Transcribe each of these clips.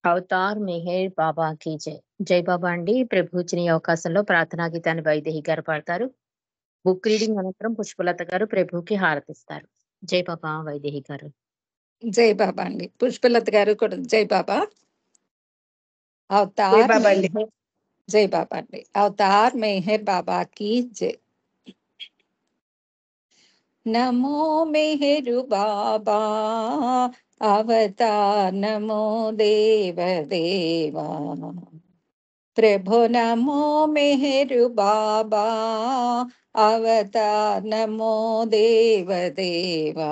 Avatar Meher బాబా key జై. జై బాబా అండి. ప్రభు ఇచ్చిన ఈ అవకాశంలో ప్రార్థనా గీతాన్ని వైదేహి గారు పాడతారు. బుక్ రీడింగ్ అనంతరం పుష్పలత గారు ప్రభుకి హారతిస్తారు. జై బాబా వైదేహి గారు. జై బాబా అండి. పుష్పలత గారు కూడా జై బాబా. జై అవతార్ బాబా అండి. మెహర్ జై బాబా అండి. అవతార్ మెహర్ బాబా की जय। नमो मेहरु बाबा अवतार नमो देव देवा। प्रभु नमो मेहरु बाबा अवतार नमो देव देवा।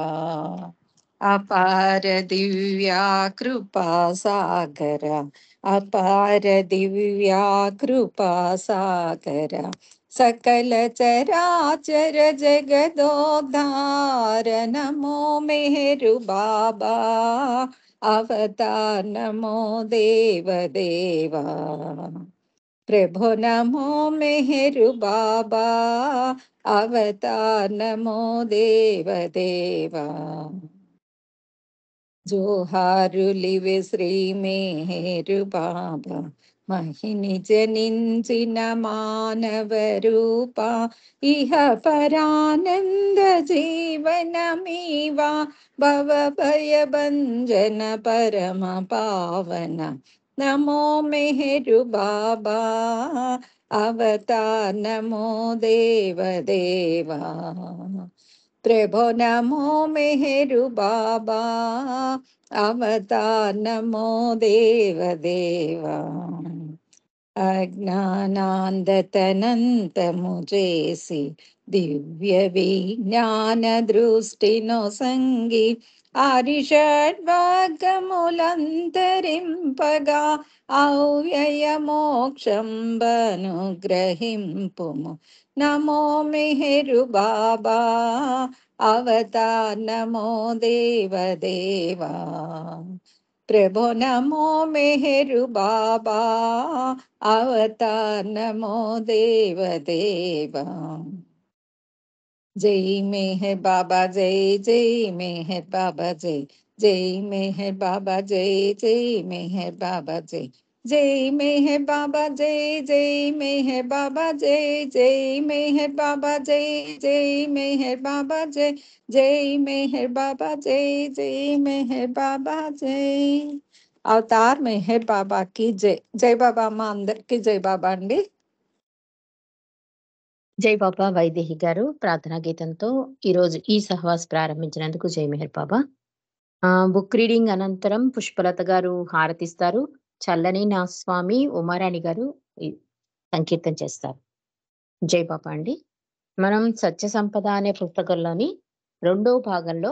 अपार दिव्या कृपा सागर अपार दिव्या कृपा सागर सकल चराचर जगदोद्धार नमो मेहरु बाबा अवतार नमो देव देवा। प्रभु नमो मेहरु बाबा अवतार नमो देव देवा। జోహారులివే శ్రీ మేరు బాబా మహిని జనించిన మానవ రూప ఇహ పరానంద జీవనమీవా భవ భయ భంజన పరమ పావన నమో మెహరు బాబా అవతార్ నమో దేవ దేవా। प्रभु नमो मेहरु बाबा अवतार नमो देव देवा। अज्ञानांधतనంతము చేసి దివ్య విజ్ఞాన దృష్టినో సంగి ఆరిషడ్వర్గములంతరింపగా అవ్యయ మోక్షంబనుగ్రహింపుము నమో మెహరు బాబా అవతార్ నమో దేవ దేవా। प्रभु नमो मेहरु बाबा अवतार नमो देव देवा। जय मेहर बाबा जय जय मेहर बाबा जय जय मेहर बाबा जय जय मेहर बाबा जय जय मेहर बाबा जय जय मेहर बाबा जय जय मेहर बाबा जय जय मेहर बाबा जय जय मेहर बाबा जय जय मेहर बाबा जय। అవతార్ మెహర్ బాబాకి జై। జై బాబా అమ్మ అందరికి జై బాబా అండి। జై బాబా వైదేహి గారు ప్రార్థనా గీతంతో ఈరోజు ఈ సహవాస్ ప్రారంభించినందుకు జై మెహర్ బాబా. బుక్ రీడింగ్ అనంతరం పుష్పలత గారు హారతిస్తారు. చల్లని నా స్వామి ఉమారాణి గారు సంకీర్తన చేస్తారు. జై బాబా అండి. మనం సత్య సంపద అనే పుస్తకంలోని 2వ భాగంలో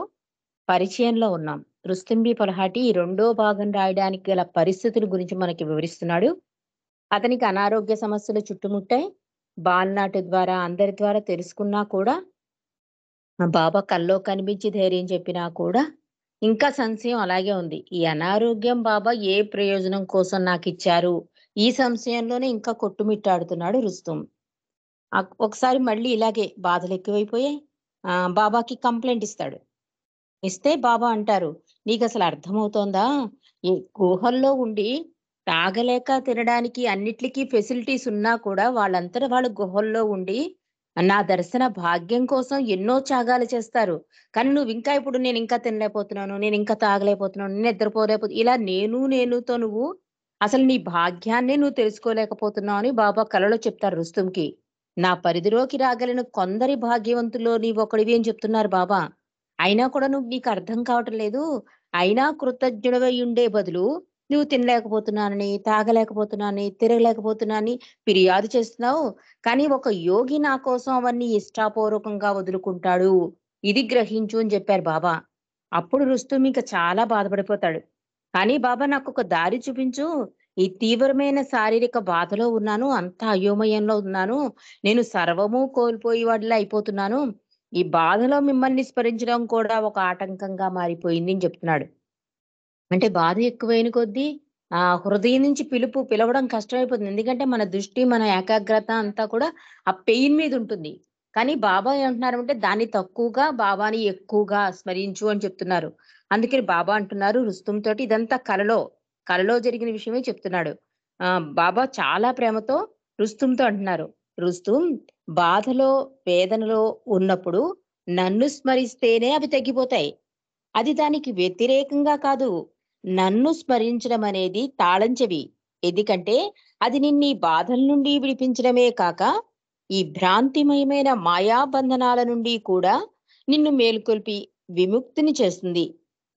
పరిచయంలో ఉన్నాం. రుస్తుంబి పలహాటి ఈ 2వ భాగం రాయడానికి గల పరిస్థితుల గురించి మనకి వివరిస్తున్నాడు. అతనికి అనారోగ్య సమస్యలు చుట్టుముట్టాయి. బాల్నాటు ద్వారా అందరి ద్వారా తెలుసుకున్నా కూడా బాబా కల్లో కనిపించి ధైర్యం చెప్పినా కూడా ఇంకా సంశయం అలాగే ఉంది. ఈ అనారోగ్యం బాబా ఏ ప్రయోజనం కోసం నాకు ఇచ్చారు, ఈ సంశయంలోనే ఇంకా కొట్టుమిట్టాడుతున్నాడు రుస్తుం. ఒకసారి మళ్ళీ ఇలాగే బాధలు ఎక్కువైపోయాయి. బాబాకి కంప్లైంట్ ఇస్తాడు. ఇస్తే బాబా అంటారు, నీకు అసలు అర్థమవుతోందా, ఈ గుహల్లో ఉండి తాగలేక తినడానికి అన్నిటికీ ఫెసిలిటీస్ ఉన్నా కూడా వాళ్ళంతటా వాళ్ళు గుహల్లో ఉండి నా దర్శన భాగ్యం కోసం ఎన్నో త్యాగాలు చేస్తారు. కానీ నువ్వు ఇంకా ఇప్పుడు నేను ఇంకా తినలేకపోతున్నాను, నేను ఇంకా తాగలేకపోతున్నాను, నేను నిద్రపోలేకపోతు ఇలా నేనుతో నువ్వు అసలు నీ భాగ్యాన్నే నువ్వు తెలుసుకోలేకపోతున్నావు అని బాబా కలలో చెప్తారు రుస్తుంకి. నా పరిధిలోకి రాగలిగిన కొందరి భాగ్యవంతుల్లో నీవు ఒకడివి అని చెప్తున్నారు బాబా. అయినా కూడా నీకు అర్థం కావటం లేదు. అయినా కృతజ్ఞుడవై ఉండే బదులు నువ్వు తినలేకపోతున్నానని, తాగలేకపోతున్నానని, తిరగలేకపోతున్నానని ఫిర్యాదు చేస్తున్నావు. కానీ ఒక యోగి నా కోసం అవన్నీ ఇష్టాపూర్వకంగా వదులుకుంటాడు, ఇది గ్రహించు అని చెప్పారు బాబా. అప్పుడు రుస్తుం ఇంకా చాలా బాధపడిపోతాడు. కానీ బాబా నాకు ఒక దారి చూపించు, ఈ తీవ్రమైన శారీరక బాధలో ఉన్నాను, అంత అయోమయంలో ఉన్నాను, నేను సర్వము కోల్పోయి వాడిలా అయిపోతున్నాను, ఈ బాధలో మిమ్మల్ని స్మరించడం కూడా ఒక ఆటంకంగా మారిపోయింది అని చెప్తున్నాడు. అంటే బాధ ఎక్కువైన కొద్దీ హృదయం నుంచి పిలవడం కష్టమైపోతుంది. ఎందుకంటే మన దృష్టి, మన ఏకాగ్రత అంతా కూడా ఆ పెయిన్ మీద ఉంటుంది. కానీ బాబా ఏమంటున్నారంటే దాన్ని తక్కువగా, బాబాని ఎక్కువగా స్మరించు అని చెప్తున్నారు. అందుకని బాబా అంటున్నారు రుస్తుం తోటి, ఇదంతా కలలో, కలలో జరిగిన విషయమే చెప్తున్నాడు. బాబా చాలా ప్రేమతో రుస్తుంతో అంటున్నారు. "రుస్తుం, బాధలో, వేదనలో ఉన్నప్పుడు నన్ను స్మరిస్తేనే అవి తగ్గిపోతాయి. అది దానికి వ్యతిరేకంగా కాదు. నన్ను స్మరించడం అనేది తాళం చెవి. ఎందుకంటే అది నిన్నీ బాధల నుండి విడిపించడమే కాక, ఈ భ్రాంతిమయమైన మాయాబంధనాల నుండి కూడా నిన్ను మేల్కొల్పి విముక్తిని చేస్తుంది.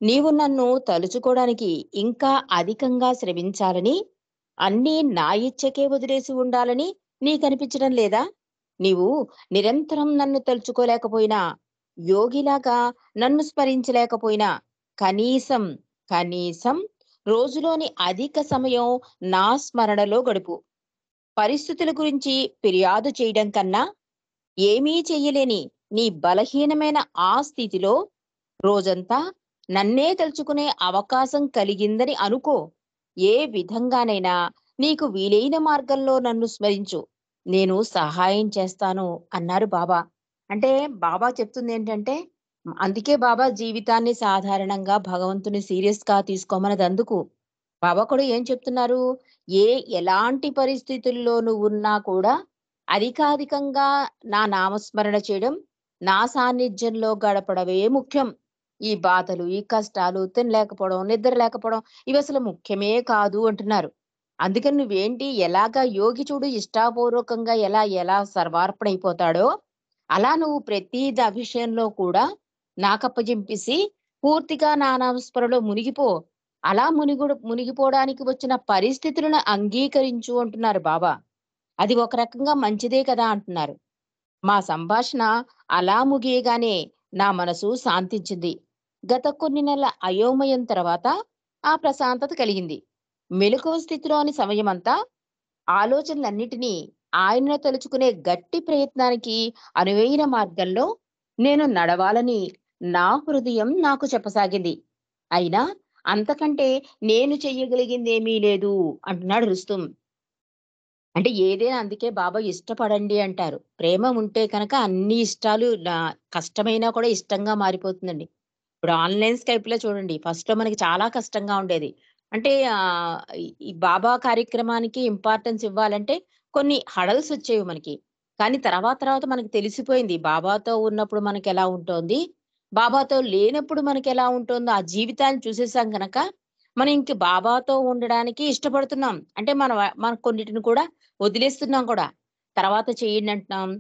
నీవు నన్ను తలుచుకోవడానికి ఇంకా అధికంగా శ్రమించాలని, అన్నీ నా ఇచ్చకే వదిలేసి ఉండాలని నీకనిపించడం లేదా? నీవు నిరంతరం నన్ను తలుచుకోలేకపోయినా, యోగిలాగా నన్ను స్మరించలేకపోయినా, కనీసం, కనీసం రోజులోని అధిక సమయం నా స్మరణలో గడుపు. పరిస్థితుల గురించి ఫిర్యాదు చేయడం కన్నా, ఏమీ చెయ్యలేని నీ బలహీనమైన ఆ స్థితిలో రోజంతా నన్నే తలుచుకునే అవకాశం కలిగిందని అనుకో. ఏ విధంగానైనా నీకు వీలైన మార్గంలో నన్ను స్మరించు. నేను సహాయం చేస్తాను" అన్నారు బాబా. అంటే బాబా చెప్తుందేంటంటే, అందుకే బాబా జీవితాన్ని సాధారణంగా భగవంతుని సీరియస్‌గా తీసుకోమన్నదందుకు. బాబా కూడా ఏం చెప్తున్నారు? ఎలాంటి పరిస్థితుల్లో నువ్వున్నా కూడా అధికాధికంగా నా నామస్మరణ చేయడం, నా సాన్నిధ్యంలో గడపడమే ముఖ్యం. ఈ బాధలు, ఈ కష్టాలు, తినలేకపోవడం, నిద్ర లేకపోవడం ఇవసలు ముఖ్యమే కాదు అంటున్నారు. అందుకని నువ్వేంటి ఎలాగా యోగి చూడు ఇష్టాపూర్వకంగా ఎలా ఎలా సర్వార్పణైపోతాడో, అలా నువ్వు ప్రతి విషయంలో కూడా నాకప్పజెంపేసి పూర్తిగా నా నామస్మరణలో మునిగిపో. అలా మునిగిపోవడానికి వచ్చిన పరిస్థితులను అంగీకరించు అంటున్నారు బాబా. అది ఒక రకంగా మంచిదే కదా అంటున్నారు. మా సంభాషణ అలా ముగియగానే నా మనసు శాంతించింది. గత కొన్ని నెలల అయోమయం తర్వాత ఆ ప్రశాంతత కలిగింది. మెలకువ స్థితిలోని సమయమంతా ఆలోచనలన్నిటినీ ఆయనను తలుచుకునే గట్టి ప్రయత్నానికి అనువైన మార్గంలో నేను నడవాలని నా హృదయం నాకు చెప్పసాగింది. అయినా అంతకంటే నేను చెయ్యగలిగిందేమీ లేదు అంటున్నాడు రుస్తుం. అంటే ఏదైనా అందుకే బాబా ఇష్టపడండి అంటారు. ప్రేమ ఉంటే కనుక అన్ని ఇష్టాలు కష్టమైనా కూడా ఇష్టంగా మారిపోతుందండి. ఇప్పుడు ఆన్‌లైన్ స్కైప్‌లో చూడండి. ఫస్ట్‌లో మనకి చాలా కష్టంగా ఉండేది. అంటే ఈ బాబా కార్యక్రమానికి ఇంపార్టెన్స్ ఇవ్వాలంటే కొన్ని హడల్స్ వచ్చేవి మనకి. కానీ తర్వాత తర్వాత మనకు తెలిసిపోయింది. బాబాతో ఉన్నప్పుడు మనకెలా ఉంటోంది, బాబాతో లేనప్పుడు మనకెలా ఉంటుందో ఆ జీవితాన్ని చూసేసాం గనక, మనం ఇంక బాబాతో ఉండడానికి ఇష్టపడుతున్నాం. అంటే మన కొన్నిటిని కూడా వదిలేస్తున్నాం కూడా. తర్వాత చేయండి అంటున్నాం.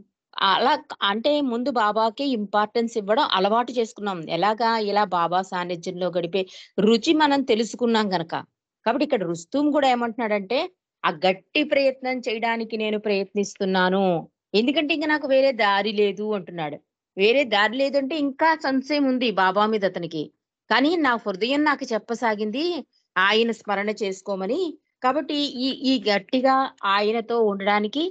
అలా అంటే ముందు బాబాకే ఇంపార్టెన్స్ ఇవ్వడం అలవాటు చేసుకున్నాం. ఎలాగా? ఇలా బాబా సాన్నిధ్యంలో గడిపే రుచి మనం తెలుసుకున్నాం గనక. కాబట్టి ఇక్కడ రుస్తుం గూడా ఏమంటున్నాడంటే, ఆ గట్టి ప్రయత్నం చేయడానికి నేను ప్రయత్నిస్తున్నాను. ఎందుకంటే ఇంక నాకు వేరే దారి లేదు అంటున్నాడు. వేరే దారి లేదంటే ఇంకా సంశయం ఉంది బాబా మీద అతనికి. కానీ నా హృదయం నాకు చెప్పసాగింది ఆయన స్మరణ చేసుకోమని. కాబట్టి ఈ ఈ గట్టిగా ఆయనతో ఉండడానికి,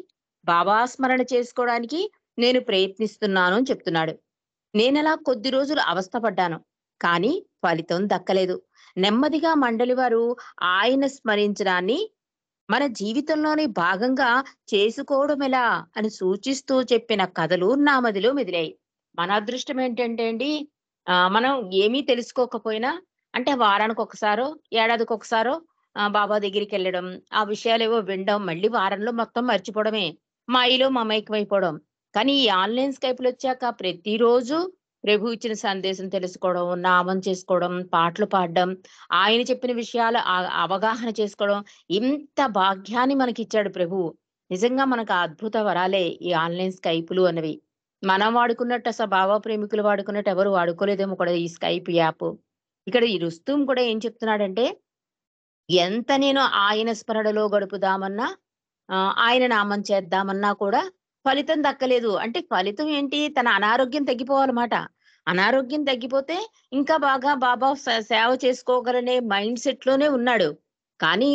బాబా స్మరణ చేసుకోవడానికి నేను ప్రయత్నిస్తున్నాను అని చెప్తున్నాడు. నేనలా కొద్ది రోజులు అవస్థపడ్డాను. కానీ ఫలితం దక్కలేదు. నెమ్మదిగా మండలి వారు ఆయన స్మరించడాన్ని మన జీవితంలోని భాగంగా చేసుకోవడమెలా అని సూచిస్తూ చెప్పిన కథలు నా మదిలో మెదిలాయి. మన అదృష్టం ఏంటంటే అండి, మనం ఏమీ తెలుసుకోకపోయినా అంటే వారానికొకసారో, ఏడాదికొకసారో బాబా దగ్గరికెళ్ళడం, ఆ విషయాలేవో వినడం, మళ్ళీ వారంలో మొత్తం మర్చిపోవడమే. మాయలో మమైకమైపోవడం. కానీ ఈ ఆన్‌లైన్ స్కైప్‌లొచ్చాక ప్రతిరోజు ప్రభు ఇచ్చిన సందేశం తెలుసుకోవడం, నామం చేసుకోవడం, పాటలు పాడడం, ఆయన చెప్పిన విషయాలు అవగాహన చేసుకోవడం, ఇంత భాగ్యాన్ని మనకిచ్చాడు ప్రభువు. నిజంగా మనకు ఆ అద్భుత వరాలే ఈ ఆన్‌లైన్ స్కైపులు అన్నవి. మనం వాడుకున్నట్టు అసలు బాబా ప్రేమికులు వాడుకున్నట్టు ఎవరు వాడుకోలేదేమో కూడా ఈ స్కైప్ యాప్. ఇక్కడ ఈ రుస్తుం కూడా ఏం చెప్తున్నాడంటే, ఎంత నేను ఆయన స్మరణలో గడుపుదామన్నా, ఆయన నామం చేద్దామన్నా కూడా ఫలితం దక్కలేదు. అంటే ఫలితం ఏంటి? తన అనారోగ్యం తగ్గిపోవాలమాట. అనారోగ్యం తగ్గిపోతే ఇంకా బాగా బాబా సేవ చేసుకోగలనే మైండ్ సెట్‌లోనే ఉన్నాడు. కానీ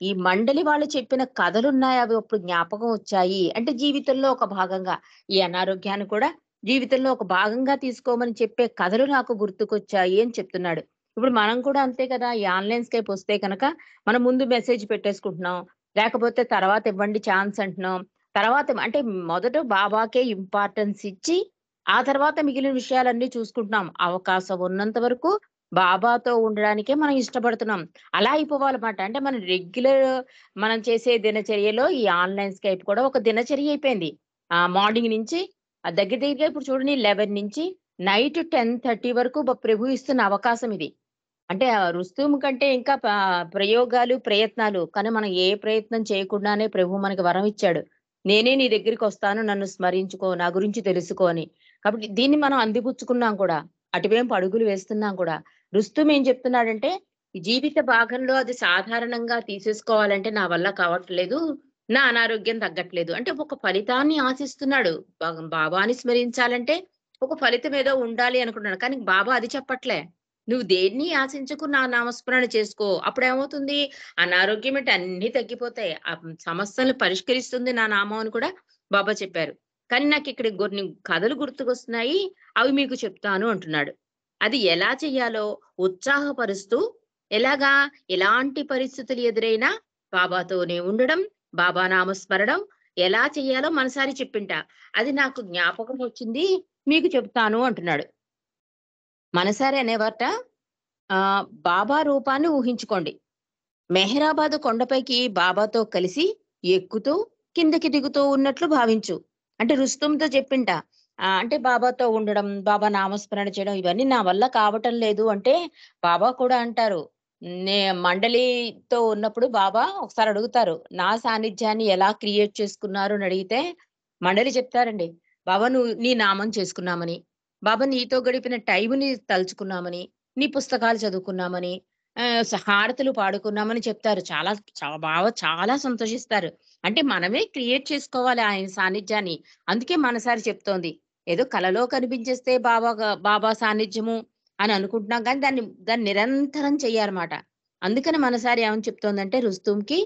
ఈ మండలి వాళ్ళు చెప్పిన కథలున్నాయి. అవి అప్పుడు జ్ఞాపకం వచ్చాయి. అంటే జీవితంలో ఒక భాగంగా ఈ అనారోగ్యాన్ని కూడా జీవితంలో ఒక భాగంగా తీసుకోమని చెప్పే కథలు నాకు గుర్తుకొచ్చాయి అని చెప్తున్నాడు. ఇప్పుడు మనం కూడా అంతే కదా! ఈ ఆన్‌లైన్ స్కైప్ వస్తే కనుక మనం ముందు మెసేజ్ పెట్టేసుకుంటున్నాం. లేకపోతే తర్వాత ఇవ్వండి ఛాన్స్ అంటున్నాం. తర్వాత అంటే మొదట బాబాకే ఇంపార్టెన్స్ ఇచ్చి, ఆ తర్వాత మిగిలిన విషయాలన్నీ చూసుకుంటున్నాం. అవకాశం ఉన్నంత వరకు బాబాతో ఉండడానికే మనం ఇష్టపడుతున్నాం. అలా అయిపోవాలమాట. అంటే మనం రెగ్యులర్ మనం చేసే దినచర్యలో ఈ ఆన్‌లైన్ స్కైప్ కూడా ఒక దినచర్య అయిపోయింది. మార్నింగ్ నుంచి దగ్గర దగ్గరగా ఇప్పుడు చూడండి 11 నుంచి నైట్ 10:30 వరకు ప్రభు ఇస్తున్న అవకాశం ఇది. అంటే రుస్తుం కంటే ఇంకా ప్రయోగాలు, ప్రయత్నాలు. కానీ మనం ఏ ప్రయత్నం చేయకుండానే ప్రభు మనకి వరం ఇచ్చాడు. నేనే నీ దగ్గరికొస్తాను నన్ను స్మరించుకో, నా గురించి తెలుసుకో అని. కాబట్టి దీన్ని మనం అందిపుచ్చుకున్నాం కూడా. అటువైపు అడుగులు వేస్తున్నాం కూడా. రుస్తుం ఏం చెప్తున్నాడంటే, ఈ జీవిత భాగంలో అది సాధారణంగా తీసేసుకోవాలంటే నా వల్ల కావట్లేదు. నా అనారోగ్యం తగ్గట్లేదు. అంటే ఒక ఫలితాన్ని ఆశిస్తున్నాడు. బాబాని స్మరించాలంటే ఒక ఫలితం ఏదో ఉండాలి అనుకున్నాడు. కానీ బాబా అది చెప్పట్లే. నువ్వు దేన్ని ఆశించకు నా నామస్మరణ చేసుకో. అప్పుడేమవుతుంది? అనారోగ్యం ఏంటి అన్నీ తగ్గిపోతాయి. సమస్యలను పరిష్కరిస్తుంది నా నామం అని కూడా బాబా చెప్పారు. కానీ నాకిక్కడ కొన్ని కథలు గుర్తుకొస్తున్నాయి. అవి మీకు చెప్తాను అంటున్నాడు. అది ఎలా చెయ్యాలో ఉత్సాహపరుస్తూ ఎలాగా? ఎలాంటి పరిస్థితులు ఎదురైనా బాబాతోనే ఉండడం, బాబా నామస్మరణం ఎలా చెయ్యాలో మనసారి చెప్పింట. అది నాకు జ్ఞాపకం వచ్చింది. మీకు చెప్తాను అంటున్నాడు. మనసారి అనేవారట బాబా రూపాన్ని ఊహించుకోండి. మెహరాబాదు కొండపైకి బాబాతో కలిసి ఎక్కుతూ, కిందకి దిగుతూ ఉన్నట్లు భావించు. అంటే రుస్తుంతో చెప్పింట. అంటే బాబాతో ఉండడం, బాబా నామస్మరణ చేయడం ఇవన్నీ నా వల్ల కావటం లేదు అంటే, బాబా కూడా అంటారు. నే మండలితో ఉన్నప్పుడు బాబా ఒకసారి అడుగుతారు. నా సాన్నిధ్యాన్ని ఎలా క్రియేట్ చేసుకున్నారు అని అడిగితే, మండలి చెప్తారండి. బాబా నువ్వు నీ నామం చేసుకున్నామని, బాబా నీతో గడిపిన టైంని తలుచుకున్నామని, నీ పుస్తకాలు చదువుకున్నామని, హారతులు పాడుకున్నామని చెప్తారు. చాలా బావ చాలా సంతోషిస్తారు. అంటే మనమే క్రియేట్ చేసుకోవాలి ఆయన సాన్నిధ్యాన్ని. అందుకే మనసారి చెప్తోంది. ఏదో కలలో కనిపించేస్తే బాబా సాన్నిధ్యము అని అనుకుంటున్నాం కానీ దాన్ని నిరంతరం చెయ్యాలమాట. అందుకని మనసారి ఏమని చెప్తోందంటే రుస్తుంకి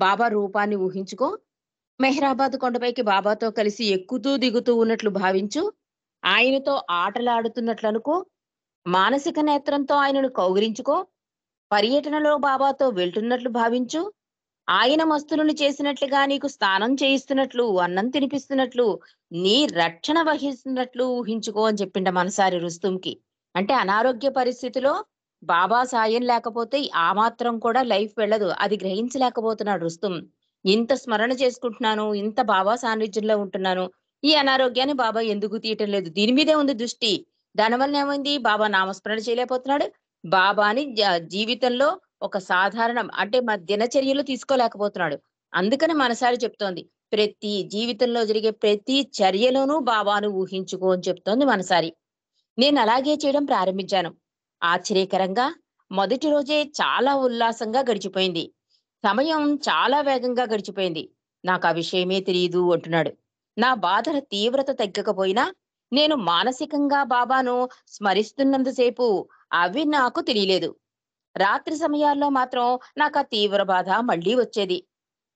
బాబా రూపాన్ని ఊహించుకో. మెహరాబాద్ కొండపైకి బాబాతో కలిసి ఎక్కుతూ, దిగుతూ ఉన్నట్లు భావించు. ఆయనతో ఆటలాడుతున్నట్లనుకో. మానసిక నేత్రంతో ఆయనను కౌగిలించుకో. పర్యటనలో బాబాతో వెళ్తున్నట్లు భావించు. ఆయన మస్తులను చేసినట్లుగా నీకు స్నానం చేయిస్తున్నట్లు, అన్నం తినిపిస్తున్నట్లు, నీ రక్షణ వహిస్తున్నట్లు ఊహించుకో అని చెప్పిండ మనసారి రుస్తుంకి. అంటే అనారోగ్య పరిస్థితిలో బాబా సాయం లేకపోతే ఆ మాత్రం కూడా లైఫ్ వెళ్ళదు. అది గ్రహించలేకపోతున్నాడు రుస్తుం. ఇంత స్మరణ చేసుకుంటున్నాను, ఇంత బాబా సాన్నిధ్యంలో ఉంటున్నాను. ఈ అనారోగ్యాన్ని బాబా ఎందుకు తీయటం లేదు? దీని మీదే ఉంది దృష్టి. దానివల్ల ఏమైంది? బాబా నామస్మరణ చేయలేకపోతున్నాడు. బాబాని జీవితంలో ఒక సాధారణం అంటే దినచర్యలో తీసుకోలేకపోతున్నాడు. అందుకని మనసారి చెప్తోంది. ప్రతి జీవితంలో జరిగే ప్రతి చర్యలోనూ బాబాను ఊహించుకో అని చెప్తోంది మనసారి. నేను అలాగే చేయడం ప్రారంభించాను. ఆశ్చర్యకరంగా మొదటి రోజే చాలా ఉల్లాసంగా గడిచిపోయింది. సమయం చాలా వేగంగా గడిచిపోయింది. నాకా విషయమే తెలీదు అంటున్నాడు. నా బాధల తీవ్రత తగ్గకపోయినా నేను మానసికంగా బాబాను స్మరిస్తున్నంత సేపు అవి నాకు తెలియలేదు. రాత్రి సమయాల్లో మాత్రం నాకా తీవ్ర బాధ మళ్ళీ వచ్చేది.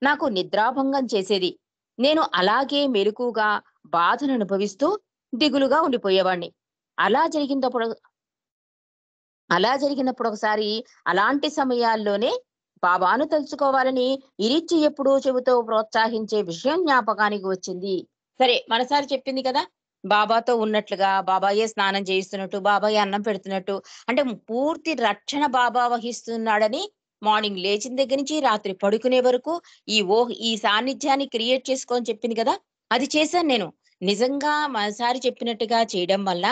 నాకు నిద్రాభంగం చేసేది. నేను అలాగే మెలకువగా బాధను అనుభవిస్తూ దిగులుగా ఉండిపోయేవాణ్ణి. అలా జరిగినప్పుడు జరిగినప్పుడు ఒకసారి అలాంటి సమయాల్లోనే బాబాను తలుచుకోవాలని ఇరిచ్చి ఎప్పుడూ చెబుతూ ప్రోత్సహించే విషయం జ్ఞాపకానికి వచ్చింది. సరే మనసారి చెప్పింది కదా! బాబాతో ఉన్నట్లుగా, బాబాయే స్నానం చేయిస్తున్నట్టు, బాబాయే అన్నం పెడుతున్నట్టు, అంటే పూర్తి రక్షణ బాబా వహిస్తున్నాడని మార్నింగ్ లేచిన దగ్గర నుంచి రాత్రి పడుకునే వరకు ఈ సాన్నిధ్యాన్ని క్రియేట్ చేసుకో అని చెప్పింది కదా! అది చేశాను నేను. నిజంగా మనసారి చెప్పినట్టుగా చేయడం వల్ల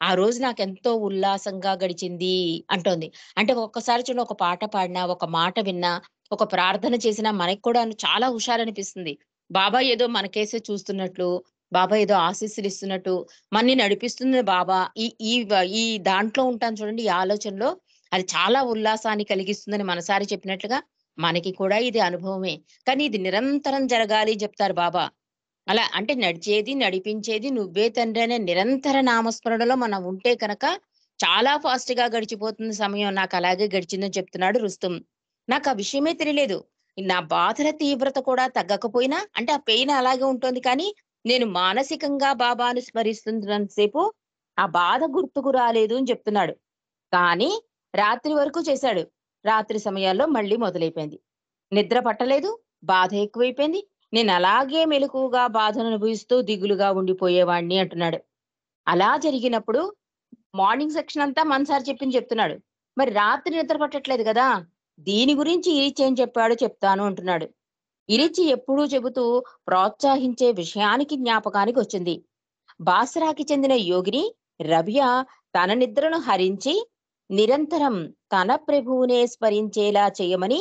ఆ రోజు నాకెంతో ఉల్లాసంగా గడిచింది అంటోంది. అంటే ఒక్కసారి చూడండి ఒక పాట పాడినా, ఒక మాట విన్నా, ఒక ప్రార్థన చేసినా మనకి కూడా చాలా హుషారనిపిస్తుంది. బాబా ఏదో మనకేసే చూస్తున్నట్లు, బాబా ఏదో ఆశీస్సులిస్తున్నట్టు, మనని నడిపిస్తుంది బాబా. ఈ ఈ వ ఈ దాంట్లో ఉంటాను చూడండి ఈ ఆలోచనలో అది చాలా ఉల్లాసాన్ని కలిగిస్తుందని మనసారి చెప్పినట్లుగా మనకి కూడా ఇది అనుభవమే. కానీ ఇది నిరంతరం జరగాలి చెప్తారు బాబా. అలా అంటే నడిచేది, నడిపించేది నువ్వే తండ్రి అనే నిరంతర నామస్మరణలో మనం ఉంటే కనుక చాలా ఫాస్ట్‌గా గడిచిపోతుంది సమయం. నాకలాగే గడిచిందని చెప్తున్నాడు రుస్తుం. నాకా విషయమే తెలియలేదు. నా బాధల తీవ్రత కూడా తగ్గకపోయినా అంటే ఆ పెయిన్ అలాగే ఉంటోంది కానీ, నేను మానసికంగా బాబాను స్మరిస్తున్నంత సేపు ఆ బాధ గుర్తుకు రాలేదు అని చెప్తున్నాడు. కానీ రాత్రి వరకు చేశాడు. రాత్రి సమయాల్లో మళ్ళీ మొదలైపోయింది. నిద్ర పట్టలేదు. బాధ ఎక్కువైపోయింది. నేనలాగే మెలకువగా బాధను అనుభవిస్తూ దిగులుగా ఉండిపోయేవాడిని అంటున్నాడు. అలా జరిగినప్పుడు మార్నింగ్ సెక్షన్ అంతా మనసారి చెప్పింది చెప్తున్నాడు. మరి రాత్రి నిద్ర పట్టట్లేదు కదా! దీని గురించి ఇరిచ్ ఏం చెప్పాడో చెప్తాను అంటున్నాడు. ఇరిచి ఎప్పుడూ చెబుతూ ప్రోత్సహించే విషయానికి జ్ఞాపకానికొచ్చింది. బాసరాకి చెందిన యోగిని రబియ తన నిద్రను హరించి నిరంతరం తన ప్రభువునే స్మరించేలా చేయమని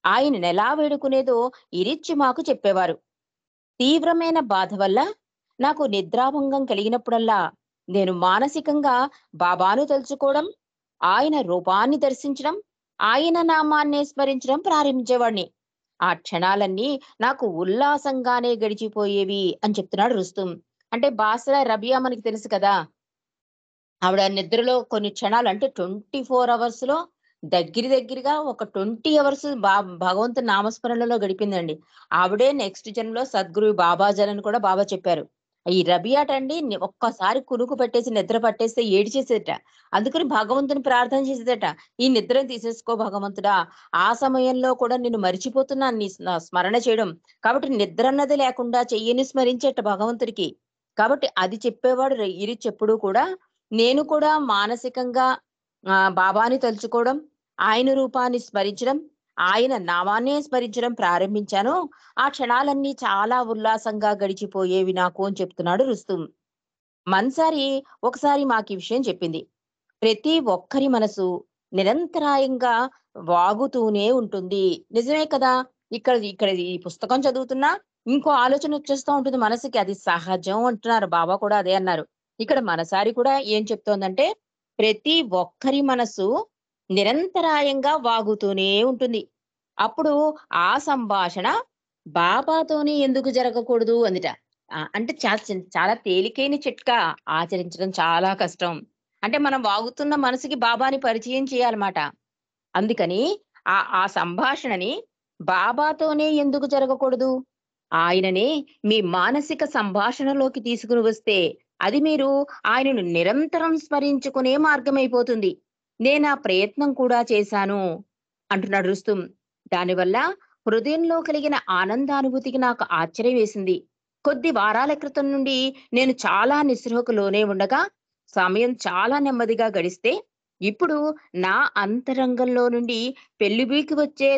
ఆయననెలా వేడుకునేదో ఇరిచ్చి మాకు చెప్పేవారు. తీవ్రమైన బాధ వల్ల నాకు నిద్రాభంగం కలిగినప్పుడల్లా నేను మానసికంగా బాబాను తలుచుకోవడం, ఆయన రూపాన్ని దర్శించడం, ఆయన నామాన్నే స్మరించడం ప్రారంభించేవాడిని. ఆ క్షణాలన్నీ నాకు ఉల్లాసంగానే గడిచిపోయేవి అని చెప్తున్నాడు రుస్తుం. అంటే బాసర రబియా మనకి తెలుసు కదా! ఆవిడ నిద్రలో కొన్ని క్షణాలు అంటే 24 అవర్స్‌లో దగ్గరగా ఒక 20 అవర్స్ భగవంతుని నామస్మరణలో గడిపిందండి. ఆవిడే నెక్స్ట్ జన్మలో సద్గురు బాబాజీ అని కూడా బాబా చెప్పారు. ఈ రబియాటండి ఒక్కసారి కునుకు పెట్టేసి నిద్ర పట్టేస్తే ఏడిచేసేదట. అందుకని భగవంతుని ప్రార్థన చేసేదట. "ఈ నిద్రను తీసేసుకో భగవంతుడా! ఆ సమయంలో కూడా నిన్ను మరిచిపోతున్నాను స్మరణ చేయడం. కాబట్టి నిద్ర అన్నది లేకుండా చెయ్యని స్మరించేట భగవంతుడికి." కాబట్టి అది చెప్పేవాడు ఇరిచ్ ఎప్పుడూ కూడా. నేను కూడా మానసికంగా బాబాని తలుచుకోవడం, ఆయన రూపాన్ని స్మరించడం, ఆయన నామాన్నే స్మరించడం ప్రారంభించానో, ఆ క్షణాలన్నీ చాలా ఉల్లాసంగా గడిచిపోయేవి నాకు అని చెప్తున్నాడు రుస్తుం. మన్సారి ఒకసారి మాకీ విషయం చెప్పింది. ప్రతి ఒక్కరి మనసు నిరంతరాయంగా వాగుతూనే ఉంటుంది. నిజమే కదా! ఇక్కడ ఇక్కడ ఈ పుస్తకం చదువుతున్నా ఇంకో ఆలోచన వచ్చేస్తా ఉంటుంది మనసుకి. అది సహజం అంటున్నారు. బాబా కూడా అదే అన్నారు. ఇక్కడ మనసారి కూడా ఏం చెప్తోందంటే, ప్రతి ఒక్కరి మనసు నిరంతరాయంగా వాగుతూనే ఉంటుంది. అప్పుడు ఆ సంభాషణ బాబాతోనే ఎందుకు జరగకూడదు అందిట. అంటే చాలా తేలికైన చిట్కా. ఆచరించడం చాలా కష్టం. అంటే మనం వాగుతున్న మనసుకి బాబాని పరిచయం చేయాలమాట. అందుకని ఆ సంభాషణని బాబాతోనే ఎందుకు జరగకూడదు? ఆయననే మీ మానసిక సంభాషణలోకి తీసుకుని వస్తే, అది మీరు ఆయనను నిరంతరం స్మరించుకునే మార్గమైపోతుంది. నేనా ప్రయత్నం కూడా చేశాను అంటున్నాడు రుస్తుం. దానివల్ల హృదయంలో కలిగిన ఆనందానుభూతికి నాకు ఆశ్చర్యం వేసింది. కొద్ది వారాల క్రితం నుండి నేను చాలా నిస్పృహకు లోనే ఉండగా, సమయం చాలా నెమ్మదిగా గడిస్తే, ఇప్పుడు నా అంతరంగంలో నుండి పెల్లిబికి వచ్చే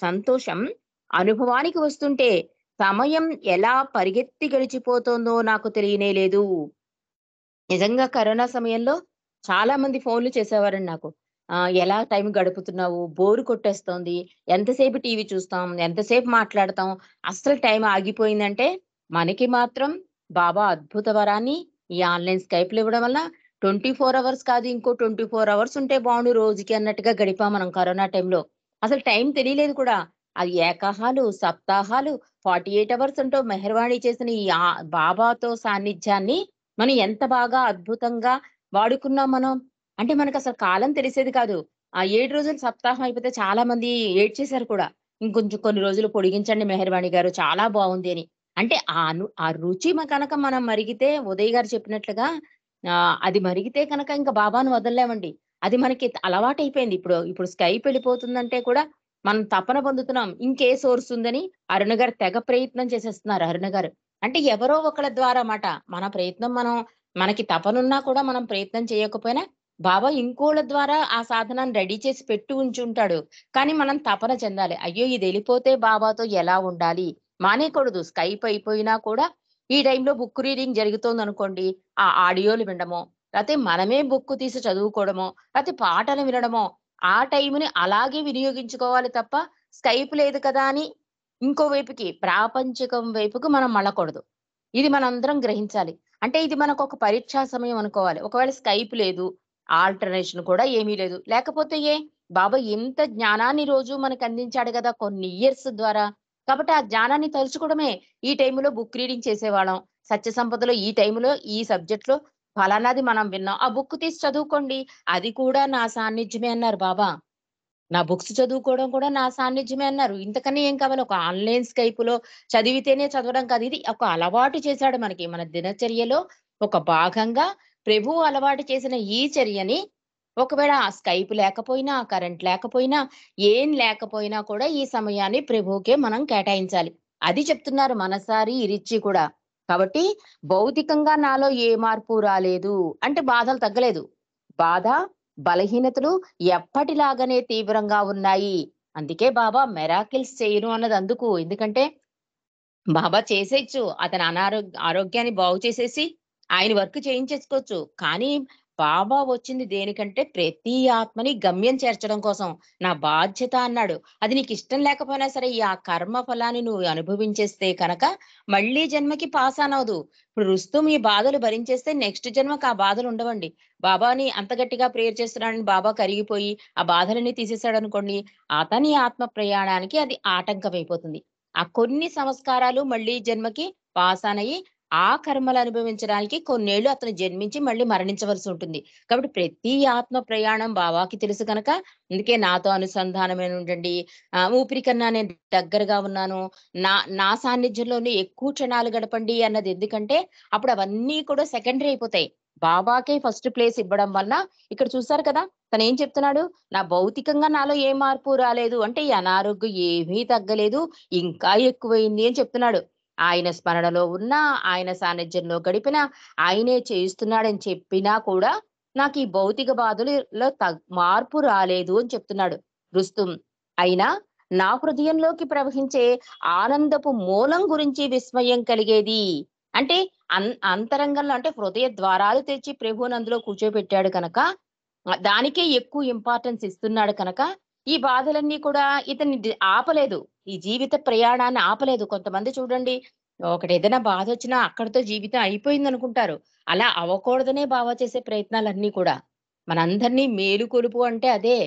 సంతోషం అనుభవానికి వస్తుంటే, సమయం ఎలా పరిగెత్తి గడిచిపోతోందో నాకు తెలియనే లేదు. నిజంగా కరోనా సమయంలో చాలా మంది ఫోన్‌లు చేసేవారండి నాకు. ఎలా టైం గడుపుతున్నావు? బోర్ కొట్టేస్తోంది. ఎంతసేపు టీవీ చూస్తాం? ఎంతసేపు మాట్లాడతాం? అస్సలు టైం ఆగిపోయిందంటే, మనకి మాత్రం బాబా అద్భుత వరాన్ని ఈ ఆన్‌లైన్ స్కైప్‌లు ఇవ్వడం వల్ల 24 అవర్స్ కాదు, ఇంకో 24 అవర్స్ ఉంటే బావుండు రోజుకి అన్నట్టుగా గడిపాం మనం కరోనా టైంలో. అసలు టైం తెలియలేదు కూడా. అది ఏకాహాలు, సప్తాహాలు, 48 అవర్స్ అంటూ మెహర్‌వాణి చేసిన ఈ బాబాతో సాన్నిధ్యాన్ని మనం ఎంత బాగా అద్భుతంగా వాడుకున్నాం మనం. అంటే మనకసలు కాలం తెలిసేది కాదు. ఆ 7 రోజులు సప్తాహం అయిపోతే చాలా మంది ఏడ్చేసారు కూడా. ఇంకొంచెం కొన్ని రోజులు పొడిగించండి మెహర్‌వాణి గారు చాలా బావుంది అని. అంటే ఆ రుచి గనక మనం మరిగితే ఉదయ్ గారు చెప్పినట్లుగా అది మరిగితే కనుక ఇంక బాబాను వదలలేమండి. అది మనకి అలవాటైపోయింది. ఇప్పుడు స్కైప్ వెళ్ళిపోతుందంటే కూడా మనం తపన పొందుతున్నాం. ఇంకే సోర్స్ ఉందని అరుణ గారు తెగ ప్రయత్నం చేసేస్తున్నారు అరుణ గారు. అంటే ఎవరో ఒకళ్ళ ద్వారా మాట. మన ప్రయత్నం మనకి తపనున్నా కూడా మనం ప్రయత్నం చేయకపోయినా, బాబా ఇంకోళ్ళ ద్వారా ఆ సాధనాన్ని రెడీ చేసి పెట్టి ఉంచుంటాడు. కానీ మనం తపన చెందాలి. అయ్యో! ఇదెళ్ళిపోతే బాబాతో ఎలా ఉండాలి? మానేయకూడదు. స్కైప్ అయిపోయినా కూడా ఈ టైంలో బుక్ రీడింగ్ జరుగుతోందనుకోండి, ఆ ఆడియోలు వినడమో, లేతే మనమే బుక్ తీసి చదువుకోవడమో, లేతే పాటలు వినడమో, ఆ టైంని అలాగే వినియోగించుకోవాలి తప్ప, స్కైప్ లేదు కదా అని ఇంకో వైపుకి ప్రాపంచికం వైపుకి మనం మళ్ళకూడదు. ఇది మనందరం గ్రహించాలి. అంటే ఇది మనకొక పరీక్షా సమయం అనుకోవాలి. ఒకవేళ స్కైప్ లేదు, ఆల్టర్‌నేషన్ కూడా ఏమీ లేదు. లేకపోతే బాబా ఇంత జ్ఞానాన్ని రోజు మనకందించాడు గదా! కొన్ని ఇయర్స్ ద్వారా. కాబట్టి ఆ జ్ఞానాన్ని తలుచుకోవడమే. ఈ టైంలో బుక్ రీడింగ్ చేసేవాళ్ళం. సత్య సంపదలో ఈ టైంలో ఈ సబ్జెక్ట్‌లో ఫలానాది మనం విన్నాం. ఆ బుక్ తీసి చదువుకోండి. అది కూడా నా సాన్నిధ్యమే అన్నారు బాబా. నా బుక్స్ చదువుకోవడం కూడా నా సాన్నిధ్యమే అన్నారు. ఇంతకన్నా ఏం కావాలి? ఒక ఆన్‌లైన్ స్కైప్‌లో చదివితేనే చదవడం కాదు. ఇది ఒక అలవాటు చేశాడు మనకి. మన దినచర్యలో ఒక భాగంగా ప్రభువు అలవాటు చేసిన ఈ చర్యని ఒకవేళ ఆ స్కైప్ లేకపోయినా, కరెంట్ లేకపోయినా, ఏం లేకపోయినా కూడా ఈ సమయాన్ని ప్రభువుకే మనం కేటాయించాలి. అది చెప్తున్నారు మనసారి ఇరిచ్చి కూడా. కాబట్టి భౌతికంగా నాలో ఏ మార్పు రాలేదు. అంటే బాధలు తగ్గలేదు. బాధ, బలహీనతలు ఎప్పటిలాగానే తీవ్రంగా ఉన్నాయి. అందుకే బాబా మిరాకిల్స్ చేయను అన్నది అందుకు. ఎందుకంటే బాబా చేసేయొచ్చు. అతని ఆరోగ్యాన్ని బాగు చేసేసి, ఆయన వర్క్ చేయించేసుకోవచ్చు. కానీ బాబా వచ్చింది దేనికంటే, ప్రతి ఆత్మని గమ్యం చేర్చడం కోసం. నా బాధ్యత అన్నాడు. అది నీకిష్టం లేకపోయినా సరే, ఈ ఆ కర్మ ఫలాన్ని నువ్వు అనుభవించేస్తే కనక, మళ్ళీ జన్మకి పాస్ ఆన్ అవ్వదు. ఇప్పుడు రుస్తుం ఈ బాధలు భరించేస్తే, నెక్స్ట్ జన్మకి ఆ బాధలు ఉండవండి. బాబాని అంత గట్టిగా ప్రేయర్ చేస్తున్నాడని బాబా కరిగిపోయి, ఆ బాధలన్నీ తీసేసాడనుకోండి, అతని ఆత్మ ప్రయాణానికి అది ఆటంకమైపోతుంది. ఆ కొన్ని సంస్కారాలు మళ్ళీ జన్మకి పాసానయ్యి, ఆ కర్మలు అనుభవించడానికి కొన్నేళ్ళు అతను జన్మించి మళ్ళీ మరణించవలసి ఉంటుంది. కాబట్టి ప్రతి ఆత్మ ప్రయాణం బాబాకి తెలుసు గనక, అందుకే నాతో అనుసంధానమై ఉండండి. ఊపిరి కన్నా నేను దగ్గరగా ఉన్నాను. నా నా సాన్నిధ్యంలోనే ఎక్కువ క్షణాలు గడపండి అన్నది ఎందుకంటే, అప్పుడు అవన్నీ కూడా సెకండరీ అయిపోతాయి. బాబాకే ఫస్ట్ ప్లేస్ ఇవ్వడం వలన ఇక్కడ చూసారు కదా! తనేం చెప్తున్నాడు? నా భౌతికంగా నాలో ఏ మార్పు రాలేదు. అంటే ఈ అనారోగ్యం ఏమీ తగ్గలేదు. ఇంకా ఎక్కువైంది అని చెప్తున్నాడు. ఆయన స్మరణలో ఉన్నా, ఆయన సాన్నిధ్యంలో గడిపినా, ఆయనే చేయిస్తున్నాడని చెప్పినా కూడా, నాకు ఈ భౌతిక బాధలలో మార్పు రాలేదు అని చెప్తున్నాడు రుస్తుం. అయినా నా హృదయంలోకి ప్రవహించే ఆనందపు మూలం గురించి విస్మయం కలిగేది. అంటే అంతరంగంలో అంటే హృదయ ద్వారాలు తెరిచి ప్రభువుని అందులో కూర్చోబెట్టాడు కనుక, దానికే ఎక్కువ ఇంపార్టెన్స్ ఇస్తున్నాడు కనుక, ఈ బాధలన్నీ కూడా ఇతన్ని ఆపలేదు. ఈ జీవిత ప్రయాణాన్ని ఆపలేదు. కొంతమంది చూడండి, ఒకటేదైనా బాధొచ్చినా అక్కడితో జీవితం అయిపోయిందనుకుంటారు. అలా అవ్వకూడదనే బావ చేసే ప్రయత్నాలన్నీ కూడా. మనందరినీ మేలుకొలుపు అంటే అదే.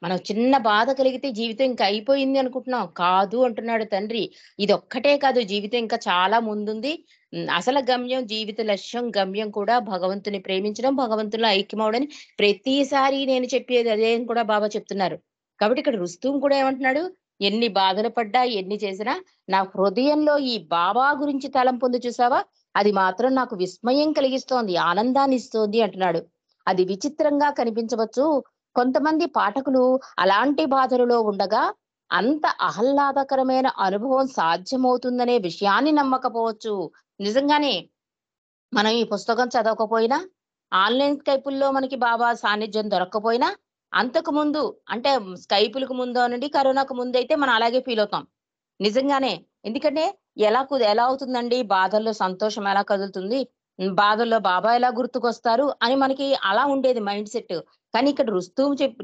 మనం చిన్న బాధ కలిగితే జీవితం ఇంక అయిపోయింది అనుకుంటున్నాం. కాదు అంటున్నాడు తండ్రి. ఇదొక్కటే కాదు, జీవితం ఇంకా చాలా ముందుంది. అసలు గమ్యం, జీవిత లక్ష్యం, గమ్యం కూడా భగవంతుని ప్రేమించడం, భగవంతునిలో ఐక్యమవ్వడని ప్రతిసారి నేను చెప్పేది అదే అని కూడా బాబా చెప్తున్నారు. కాబట్టి ఇక్కడ రుస్తుం కూడా ఏమంటున్నాడు? ఎన్ని బాధలు పడ్డా, ఎన్ని చేసినా, నా హృదయంలో ఈ బాబా గురించి తలంపుంది చూసావా? అది మాత్రం నాకు విస్మయం కలిగిస్తోంది, ఆనందాన్నిస్తోంది అంటున్నాడు. అది విచిత్రంగా కనిపించవచ్చు. కొంతమంది పాఠకులు అలాంటి బాధలలో ఉండగా, అంత ఆహ్లాదకరమైన అనుభవం సాధ్యమవుతుందనే విషయాన్ని నమ్మకపోవచ్చు. నిజంగానే మనం ఈ పుస్తకం చదవకపోయినా, ఆన్‌లైన్ స్కైపుల్లో మనకి బాబా సాన్నిధ్యం దొరక్కపోయినా, అంతకు ముందు అంటే స్కైపులకు ముందు అనండి, కరోనాకు ముందైతే మనం అలాగే ఫీలవుతాం. నిజంగానే. ఎందుకంటే ఎలా అవుతుందండి? బాధల్లో సంతోషం ఎలా కదులుతుంది? బాధల్లో బాబా ఎలా గుర్తుకొస్తారు? అని మనకి అలా ఉండేది మైండ్ సెట్. కానీ ఇక్కడ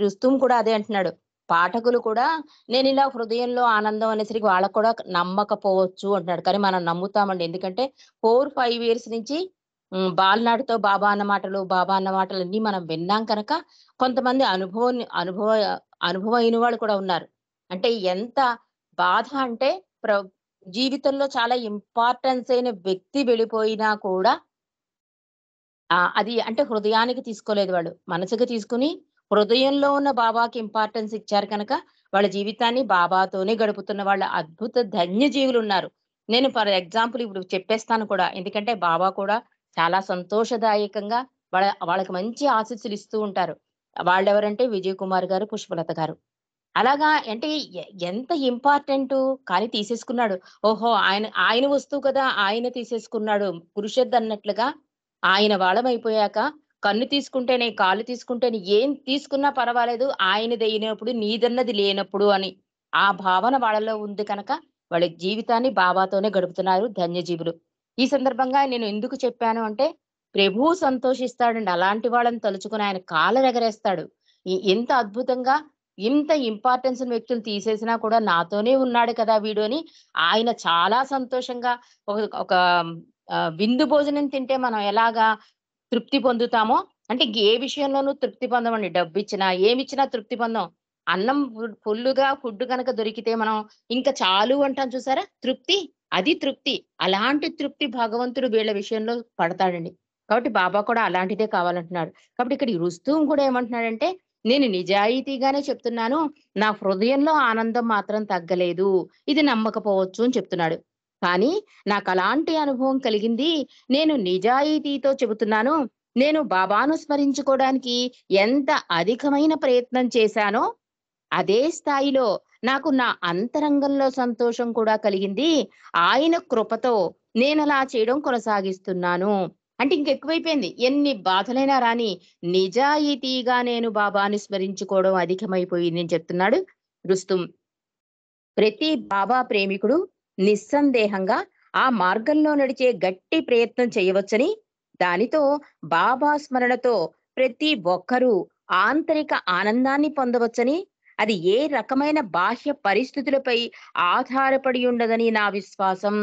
రుస్తుం కూడా అదే అంటున్నాడు. పాఠకులు కూడా నేనిలా హృదయంలో ఆనందం అనేసరికి వాళ్ళకి కూడా నమ్మకపోవచ్చు అంటున్నాడు. కానీ మనం నమ్ముతామండి. ఎందుకంటే 4, 5 ఇయర్స్ నుంచి బాలనాడితో బాబా అన్న మాటలన్నీ మనం విన్నాం కనుక, కొంతమంది అనుభవం అయిన వాళ్ళు కూడా ఉన్నారు. అంటే ఎంత బాధ అంటే ప్ర జీవితంలో చాలా ఇంపార్టెన్స్ అయిన వ్యక్తి వెళ్ళిపోయినా కూడా అది అంటే హృదయానికి తీసుకోలేదు వాళ్ళు. మనసుకి తీసుకొని హృదయంలో ఉన్న బాబాకి ఇంపార్టెన్స్ ఇచ్చారు కనుక, వాళ్ళ జీవితాన్ని బాబాతోనే గడుపుతున్న వాళ్ళ అద్భుత ధన్య జీవులున్నారు. నేను ఫర్ ఎగ్జాంపుల్ ఇప్పుడు చెప్పేస్తాను కూడా. ఎందుకంటే బాబా కూడా చాలా సంతోషదాయకంగా వాళ్ళకి మంచి ఆశీస్సులు ఇస్తూ ఉంటారు. వాళ్ళెవరంటే విజయ్ కుమార్ గారు, పుష్పలత గారు. అలాగా అంటే ఎంత ఇంపార్టెంటు కానీ తీసేసుకున్నాడు. ఓహో! ఆయన ఆయన వస్తువు కదా! ఆయన తీసేసుకున్నాడు. పురుషోద్దన్నట్లుగా ఆయన వాళ్ళమైపోయాక కన్ను తీసుకుంటేనే, కాళ్ళు తీసుకుంటేనే, ఏం తీసుకున్నా పర్వాలేదు ఆయనదయినప్పుడు నీదన్నది లేనప్పుడు అని. ఆ భావన వాళ్ళలో ఉంది కనుక వాళ్ళ జీవితాన్ని బాబాతోనే గడుపుతున్నారు ధన్యజీవులు. ఈ సందర్భంగా నేను ఎందుకు చెప్పాను అంటే, ప్రభువు సంతోషిస్తాడండి. అలాంటి వాళ్ళని తలుచుకొని ఆయన కాళ్ళనెగరేస్తాడు. ఎంత అద్భుతంగా ఇంత ఇంపార్టెన్స్ ఉన్న వ్యక్తులు తీసేసినా కూడా నాతోనే ఉన్నాడు కదా వీడు అని ఆయన చాలా సంతోషంగా ఒక ఒక విందు భోజనం తింటే మనం ఎలాగా తృప్తి పొందుతామో, అంటే ఇంక ఏ విషయంలోనూ తృప్తి పొందమండి. డబ్బిచ్చినా, ఏమిచ్చినా తృప్తి పొందం. అన్నం ఫుల్లుగా ఫుడ్ గనక దొరికితే మనం ఇంక చాలు అంటాం చూసారా? తృప్తి. అది తృప్తి. అలాంటి తృప్తి భగవంతుడు వీళ్ళ విషయంలో పడతాడండి. కాబట్టి బాబా కూడా అలాంటిదే కావాలంటున్నాడు. కాబట్టి ఇక్కడ ఈ రుస్తుం కూడా ఏమంటున్నాడంటే, నేను నిజాయితీగానే చెప్తున్నాను. నా హృదయంలో ఆనందం మాత్రం తగ్గలేదు. ఇది నమ్మకపోవచ్చు అని చెప్తున్నాడు. కానీ నాకలాంటి అనుభవం కలిగింది. నేను నిజాయితీతో చెబుతున్నాను. నేను బాబాను స్మరించుకోవడానికి ఎంత అధికమైన ప్రయత్నం చేశానో, అదే స్థాయిలో నాకు నా అంతరంగంలో సంతోషం కూడా కలిగింది. ఆయన కృపతో నేనలా చేయడం కొనసాగిస్తున్నాను. అంటే ఇంకెక్కువైపోయింది. ఎన్ని బాధలైనా రాని నిజాయితీగా నేను బాబాని స్మరించుకోవడం అధికమైపోయిందని చెప్తున్నాడు రుస్తుం. ప్రతి బాబా ప్రేమికుడు నిస్సందేహంగా ఆ మార్గంలో నడిచే గట్టి ప్రయత్నం చేయవచ్చని, దానితో బాబా స్మరణతో ప్రతి ఒక్కరూ ఆంతరిక ఆనందాన్ని పొందవచ్చని, అది ఏ రకమైన బాహ్య పరిస్థితులపై ఆధారపడి ఉండదని నా విశ్వాసం.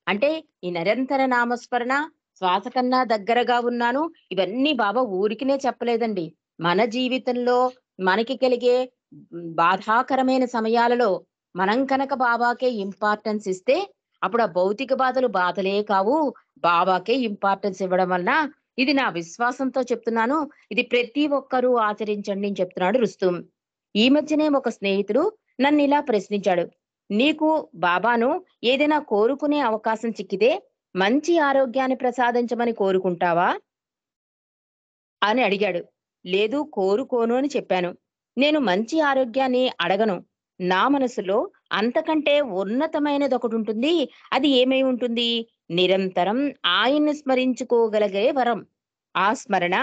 అంటే ఈ నిరంతర నామస్మరణ, శ్వాస కన్నా దగ్గరగా ఉన్నాను, ఇవన్నీ బాబా ఊరికినే చెప్పలేదండి. మన జీవితంలో మనకి కలిగే బాధాకరమైన సమయాలలో మనం కనుక బాబాకే ఇంపార్టెన్స్ ఇస్తే, అప్పుడు ఆ భౌతిక బాధలు బాధలే కావు. బాబాకే ఇంపార్టెన్స్ ఇవ్వడం వలన, ఇది నా విశ్వాసంతో చెప్తున్నాను. ఇది ప్రతి ఒక్కరూ ఆచరించండి అని చెప్తున్నాడు రుస్తుం. ఈ మధ్యనే ఒక స్నేహితుడు నన్నిలా ప్రశ్నించాడు. నీకు బాబాను ఏదైనా కోరుకునే అవకాశం చిక్కితే మంచి ఆరోగ్యాన్ని ప్రసాదించమని కోరుకుంటావా అని అడిగాడు. లేదు కోరుకోను అని చెప్పాను. నేను మంచి ఆరోగ్యాన్ని అడగను. నా మనసులో అంతకంటే ఉన్నతమైనదొకటుంటుంది. అది ఏమై ఉంటుంది? నిరంతరం ఆయన్ని స్మరించుకోగలిగే వరం. ఆ స్మరణ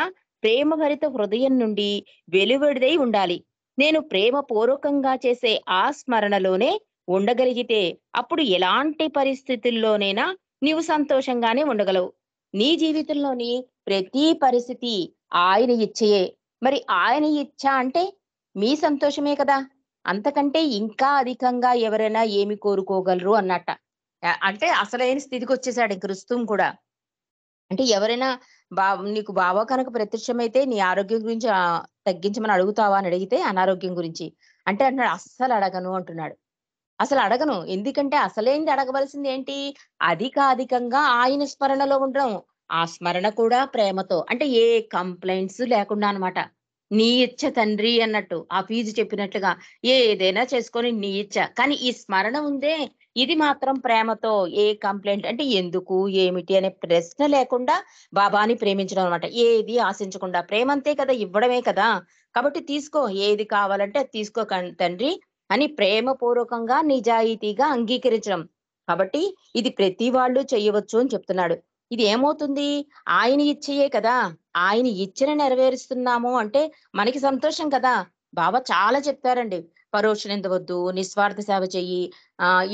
ప్రేమభరిత హృదయం నుండి వెలువడిదై ఉండాలి. నేను ప్రేమపూర్వకంగా చేసే ఆ స్మరణలోనే ఉండగలిగితే, అప్పుడు ఎలాంటి పరిస్థితుల్లోనైనా నీవు సంతోషంగానే ఉండగలవు. నీ జీవితంలోని ప్రతి పరిస్థితి ఆయన ఇచ్చయే. మరి ఆయన ఇచ్చ అంటే మీ సంతోషమే కదా! అంతకంటే ఇంకా అధికంగా ఎవరైనా ఏమి కోరుకోగలరు అన్నట్ట. అంటే అసలైన స్థితికొచ్చేసాడు ఇంక రుస్తుం కూడా. అంటే ఎవరైనా బా నీకు బావ కనుక ప్రత్యక్షమైతే నీ ఆరోగ్యం గురించి తగ్గించమని అడుగుతావా అని అడిగితే అనారోగ్యం గురించి. అంటే అంటున్నాడు అస్సలు అడగను అంటున్నాడు. అసలు అడగను. ఎందుకంటే అసలేంది అడగవలసింది ఏంటి? అధికాధికంగా ఆయన స్మరణలో ఉండడం. ఆ స్మరణ కూడా ప్రేమతో. అంటే ఏ కంప్లెయింట్స్ లేకుండా అన్నమాట. నీ ఇచ్చ తండ్రి అన్నట్టు. ఆ ఫీజు చెప్పినట్లుగా ఏదైనా చేసుకొని నీ ఇచ్చ. కానీ ఈ స్మరణ ఉందే, ఇది మాత్రం ప్రేమతో ఏ కంప్లెయింట్ అంటే ఎందుకు? ఏమిటి? అనే ప్రశ్న లేకుండా బాబాని ప్రేమించడం అన్నమాట. ఏది ఆశించకుండా. ప్రేమంతే కదా! ఇవ్వడమే కదా! కాబట్టి తీసుకో. ఏది కావాలంటే అది తీసుకో తండ్రి అని ప్రేమపూర్వకంగా, నిజాయితీగా అంగీకరించడం. కాబట్టి ఇది ప్రతి వాళ్ళు చేయవచ్చు అని చెప్తున్నాడు. ఇది ఏమవుతుంది? ఆయన ఇచ్చయే కదా! ఆయన ఇచ్చిన నెరవేరుస్తున్నాము అంటే మనకి సంతోషం కదా! బాబా చాలా చెప్పారండి. పరోక్ష నింద వద్దు, నిస్వార్థ సేవ చెయ్యి,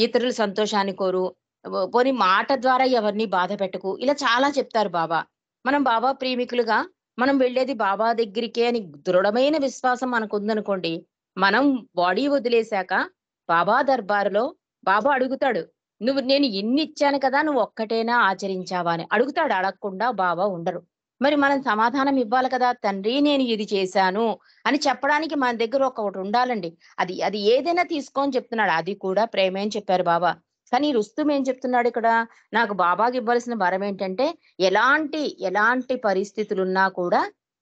ఇతరుల సంతోషాన్ని కోరు, పోనీ మాట ద్వారా ఎవరిని బాధ పెట్టకు. ఇలా చాలా చెప్తారు బాబా. మనం బాబా ప్రేమికులుగా మనం వెళ్ళేది బాబా దగ్గరికే అని దృఢమైన విశ్వాసం మనకుందనుకోండి, మనం బాడీ వదిలేసాక బాబా దర్బారులో బాబా అడుగుతాడు. నేను ఇన్నిచ్చాను కదా! నువ్వు ఒక్కటేనా ఆచరించావా అని. అడుగుతాడు. అడగకుండా బాబా ఉండరు. మరి మనం సమాధానం ఇవ్వాలి కదా! తండ్రి నేను ఇది చేశాను అని చెప్పడానికి మన దగ్గర ఒకటుండాలండి. అది అది ఏదైనా తీసుకో అని చెప్తున్నాడు. అది కూడా ప్రేమే అని చెప్పారు బాబా. కానీ రుస్తుం ఏం చెప్తున్నాడిక్కడ? నాకు బాబాకి ఇవ్వాల్సిన వరం ఏంటంటే, ఎలాంటి పరిస్థితులున్నా కూడా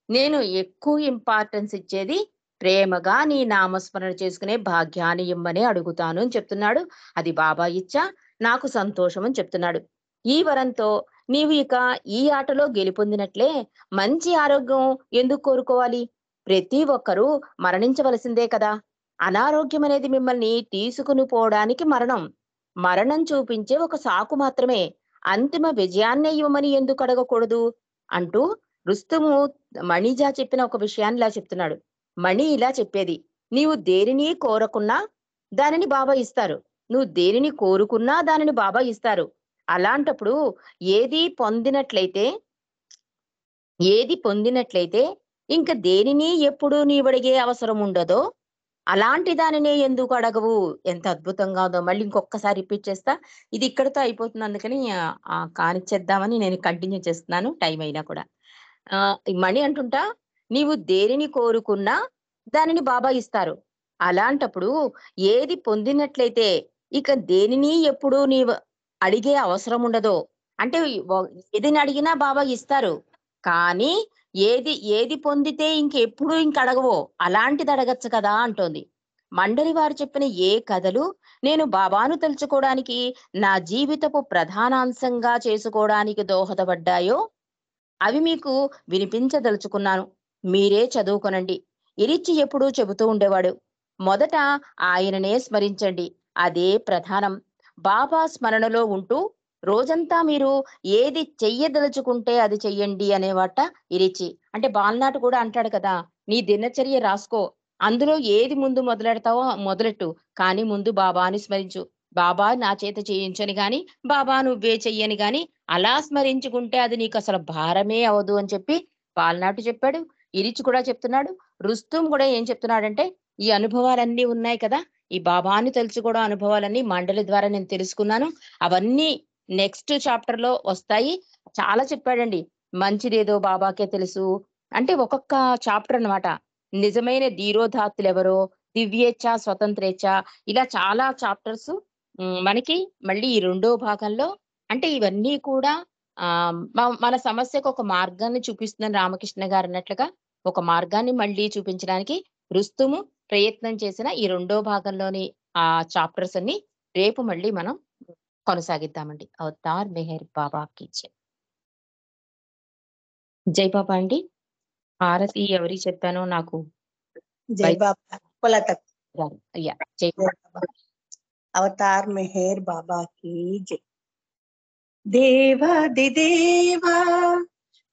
నేను ఎక్కువ ఇంపార్టెన్స్ ఇచ్చేది ప్రేమగా నీ నామస్మరణ చేసుకునే భాగ్యాన్ని ఇమ్మని అడుగుతాను అని చెప్తున్నాడు. అది బాబా ఇచ్చా, నాకు సంతోషం అని చెప్తున్నాడు. ఈ వరంతో నీవు ఇక ఈ ఆటలో గెలుపొందినట్లే. మంచి ఆరోగ్యం ఎందుకు కోరుకోవాలి? ప్రతి ఒక్కరూ మరణించవలసిందే కదా! అనారోగ్యం అనేది మిమ్మల్ని తీసుకుని పోవడానికి మరణం. మరణం చూపించే ఒక సాకు మాత్రమే. అంతిమ విజయాన్నే ఇవ్వమని ఎందుకు అడగకూడదు? అంటూ రుస్తుము మణిజా చెప్పిన ఒక విషయాన్ని ఇలా చెప్తున్నాడు. మణి ఇలా చెప్పేది. నీవు దేనిని కోరకున్నా దానిని బాబా ఇస్తారు. నువ్వు దేనిని కోరుకున్నా దానిని బాబా ఇస్తారు. అలాంటప్పుడు ఏది పొందినట్లయితే ఏది పొందినట్లయితే ఇంక దేనిని ఎప్పుడు నీవడిగే అవసరం ఉండదో, అలాంటి దానినే ఎందుకు అడగవు? ఎంత అద్భుతంగా ఉందో! మళ్ళీ ఇంకొక్కసారి రిపీట్ చేస్తా. ఇది ఇక్కడితో అయిపోతుంది. అందుకని కానిచ్చేద్దామని నేను కంటిన్యూ చేస్తున్నాను టైం అయినా కూడా. ఈ మణి అంటుంటా, "నీవు దేనిని కోరుకున్నా దానిని బాబా ఇస్తారు. అలాంటప్పుడు ఏది పొందినట్లయితే ఇక దేనిని ఎప్పుడు నీవు అడిగే అవసరం ఉండదో." అంటే ఏదిని అడిగినా బాబా ఇస్తారు. కానీ ఏది పొందితే ఇంకెప్పుడు అడగవో అలాంటిది అడగొచ్చు కదా అంటోంది. మండలి వారు చెప్పిన ఏ కథలు నేను బాబాను తలుచుకోవడానికి, నా జీవితపు ప్రధానాంశంగా చేసుకోవడానికి దోహదపడ్డాయో అవి మీకు వినిపించదలుచుకున్నాను. మీరే చదువుకొనండి. ఇరిచ్చి ఎప్పుడూ చెబుతూ ఉండేవాడు. మొదట ఆయననే స్మరించండి. అదే ప్రధానం. బాబా స్మరణలో ఉంటూ రోజంతా మీరు ఏది చెయ్యదలుచుకుంటే అది చెయ్యండి అనేవాట ఇరిచి. అంటే బాలనాటు కూడా అంటాడు కదా! నీ దినచర్య రాసుకో. అందులో ఏది ముందు మొదలెడతావో మొదలెట్టు. కానీ ముందు బాబాని స్మరించు. బాబా నా చేత చేయించని గాని, బాబా నువ్వే చెయ్యని గాని, అలా స్మరించుకుంటే అది నీకసలు భారమే అవ్వదు అని చెప్పి బాలనాటు చెప్పాడు. ఇరిచి కూడా చెప్తున్నాడు. రుస్తుం కూడా ఏం చెప్తున్నాడంటే, ఈ అనుభవాలన్నీ ఉన్నాయి కదా! ఈ బాబాని తలుచుకోవడం అనుభవాలన్నీ మండలి ద్వారా నేను తెలుసుకున్నాను. అవన్నీ నెక్స్ట్ చాప్టర్‌లో వస్తాయి. చాలా చెప్పాడండి. మంచిదేదో బాబాకే తెలుసు. అంటే ఒక్కొక్క చాప్టర్ అన్నమాట. నిజమైన ధీరోదాత్తులెవరో, దివ్యేచ్ఛ, స్వతంత్రేచ్ఛ ఇలా చాలా చాప్టర్స్ మనకి మళ్ళీ ఈ రెండో భాగంలో అంటే ఇవన్నీ కూడా మన సమస్యకు ఒక మార్గాన్ని చూపిస్తుందని రామకృష్ణ గారన్నట్లుగా ఒక మార్గాన్ని మళ్ళీ చూపించడానికి రుస్తుము ప్రయత్నం చేసిన ఈ రెండో భాగంలోని ఆ చాప్టర్స్ అన్ని రేపు మళ్ళీ మనం కొనసాగిద్దామండి. అవతార్ మెహర్ బాబాకి జై. జై బాబా అండి. హారతి ఎవరికి చెప్పానో నాకు జై బాబా పులత అయ్యా జై జై బాబా అవతార్ మెహర్ బాబా की जय దేవాది దేవా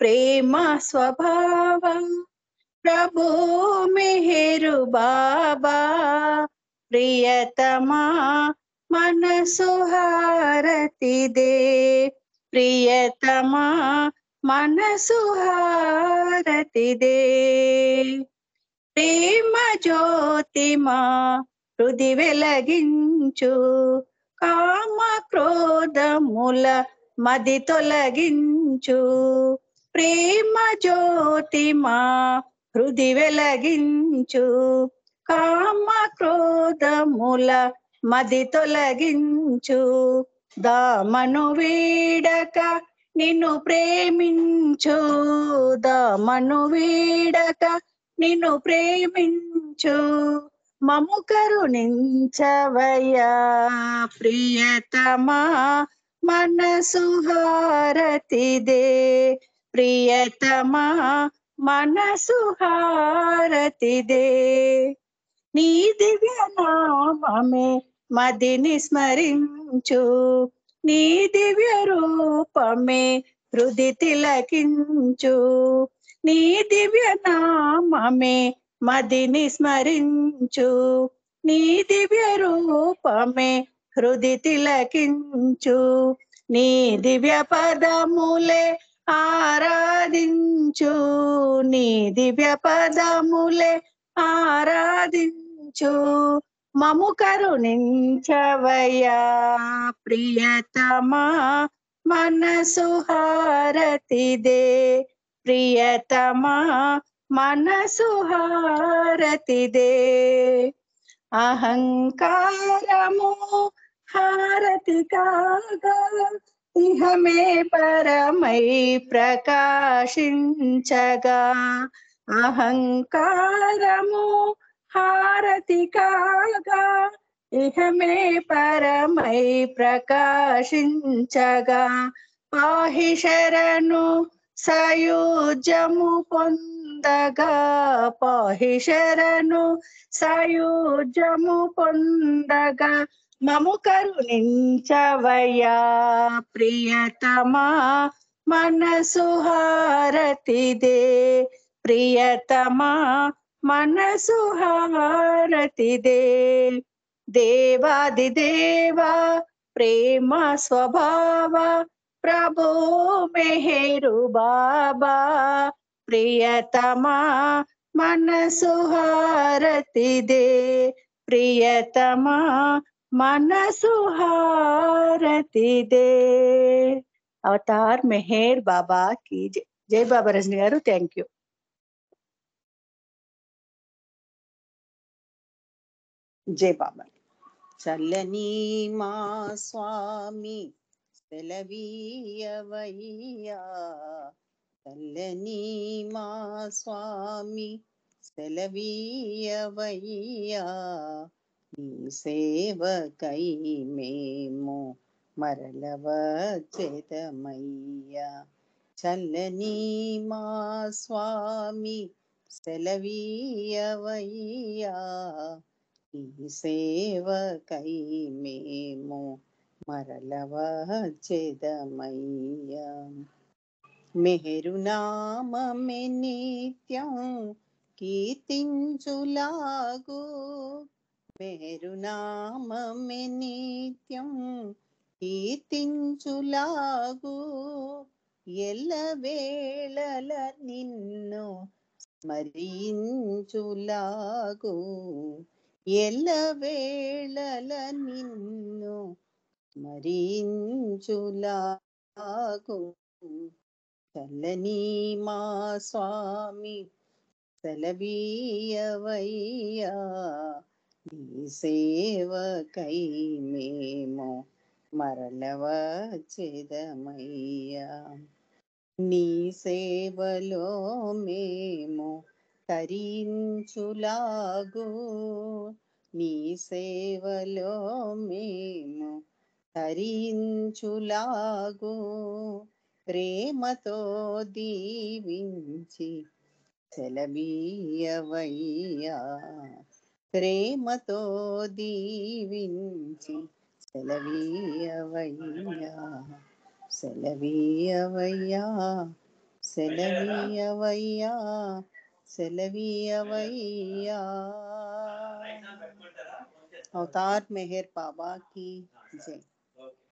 ప్రేమ స్వభావ ప్రభు మెహరు బాబా ప్రియతమా మనసు హారతి దే ప్రియతమా మనసు హారతి దే ప్రేమ జ్యోతిమా హృది వెలగించు కామ క్రోధముల మది తొలగించు ప్రేమ జ్యోతిమా హృది వెలగించు కామ క్రోధముల మది తొలగించు దామను వీడక నిన్ను ప్రేమించు దామను వీడక నిన్ను ప్రేమించు మము కరుణించవయ్యా ప్రియతమా మనసు హారతిదే ప్రియతమా మనసు హారతిదే నీ దివ్య నామమే మదిని స్మరించు నీ దివ్య రూపమే హృది తిలకించు నీ దివ్య నామమే మదిని స్మరించు నీ దివ్య రూపమే హృది తిలకించు నీ దివ్య పదములే ఆరాధించు నీ దివ్య పదములే ఆరాధించు మము కరుణించవయ్యా ప్రియతమా మనసు హారతిదే ప్రియతమా మనసు హారతిదే అహంకారము హారతి కాగా ఇహమే పరమై ప్రకాశించగా అహంకారము హారతి కాగా ఇహమే పరమై ప్రకాశించగా పాహి శరణు సయుజము పొందగా పాహి శరణు సయుజము పొందగా మము కరుణించవయ్యా ప్రియతమా మనసు హారతిదే ప్రియతమా మనసు హారతిదే దేవాది దేవా ప్రేమ స్వభావ ప్రభు మెహరు బాబా ప్రియతమా మనసు హారతిదే ప్రియతమా మనసు హారతిదే అవతార్ మెహర్ బాబా की जय జై బాబా రజని గారు థ్యాంక్ యూ జై బాబా చల్లని మా స్వామి సెలవీయవయ్యా చల్లని మా స్వామి సెలవీయవయ్యా నీ సేవకై మేము మరలవచ్చెదమయ్యా చల్లని మా స్వామి సెలవీయవయ్యా ఈ సేవకై మేము మరల వచ్చెదమయ్యా. మెహరునామమే నిత్యం కీర్తించులాగు, మెహరునామమే నిత్యం కీర్తించులాగు, ఎల్లవేళల నిన్ను స్మరించులాగు, ఎల్లవేళల నిన్ను స్మరించులాగు. చల్లని మా స్వామి సెలవీయవయ్యా, నీ సేవకై మేము మరల వచ్చెదమయ్యా. నీ సేవలో మేము తరించులాగు, నీ సేవలో మేము తరించులాగు, ప్రేమతో దీవించి సెలవీయవయ్యా, ప్రేమతో దీవించి సెలవీయవయ్యా, సెలవీయవయ్యా, సెలవీయవయ్యా, సెలవీయవయ్యా. అవతార్ మెహర్ బాబా की जय.